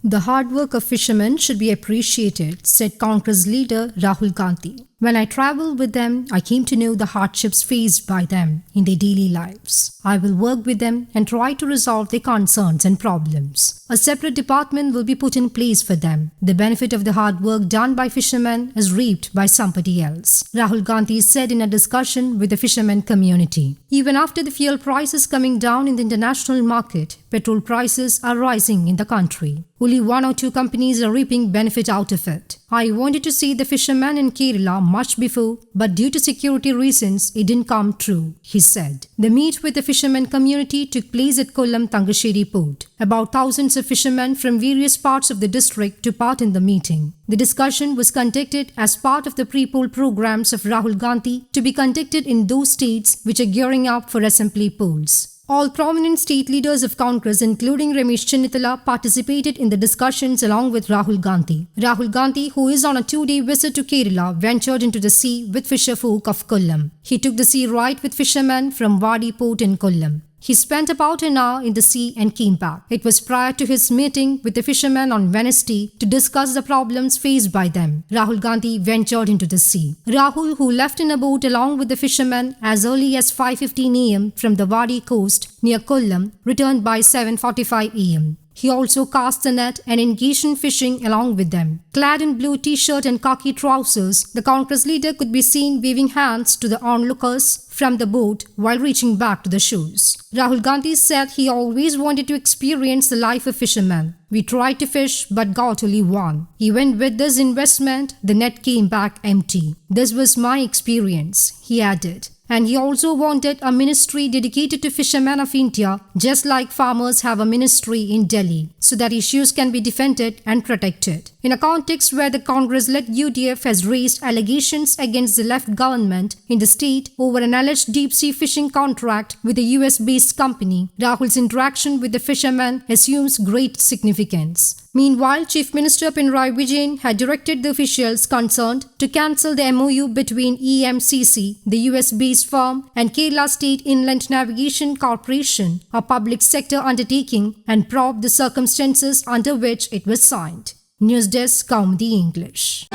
The hard work of fishermen should be appreciated, said Congress leader Rahul Gandhi. When I traveled with them, I came to know the hardships faced by them in their daily lives. I will work with them and try to resolve their concerns and problems. A separate department will be put in place for them. The benefit of the hard work done by fishermen is reaped by somebody else, Rahul Gandhi said in a discussion with the fishermen community. Even after the fuel prices coming down in the international market, petrol prices are rising in the country. Only one or two companies are reaping benefit out of it. I wanted to see the fishermen in Kerala much before, but due to security reasons, it didn't come true, he said. The meet with the fishermen community took place at Kollam Tangasheri port. About thousands of fishermen from various parts of the district took part in the meeting. The discussion was conducted as part of the pre-poll programs of Rahul Gandhi to be conducted in those states which are gearing up for assembly polls. All prominent state leaders of Congress, including Ramesh Chennithala, participated in the discussions along with Rahul Gandhi. Rahul Gandhi, who is on a 2-day visit to Kerala, ventured into the sea with fisher folk of Kollam. He took the sea ride with fishermen from Wadi Port in Kollam. He spent about an hour in the sea and came back. It was prior to his meeting with the fishermen on Wednesday to discuss the problems faced by them. Rahul Gandhi ventured into the sea. Rahul, who left in a boat along with the fishermen as early as 5:15 a.m. from the Wadi coast near Kollam, returned by 7:45 a.m. He also cast the net and engaged in fishing along with them. Clad in blue t-shirt and khaki trousers, the Congress leader could be seen waving hands to the onlookers from the boat while reaching back to the shores. Rahul Gandhi said he always wanted to experience the life of fishermen. We tried to fish but got only one. Even with this investment, the net came back empty. This was my experience, he added. And he also wanted a ministry dedicated to fishermen of India, just like farmers have a ministry in Delhi, so that issues can be defended and protected. In a context where the Congress-led UDF has raised allegations against the left government in the state over an alleged deep-sea fishing contract with a US-based company, Rahul's interaction with the fishermen assumes great significance. Meanwhile, Chief Minister Pinarayi Vijayan had directed the officials concerned to cancel the MOU between EMCC, the US-based firm, and Kerala State Inland Navigation Corporation, a public sector undertaking, and probe the circumstances under which it was signed. News Desk, Kaumudy English.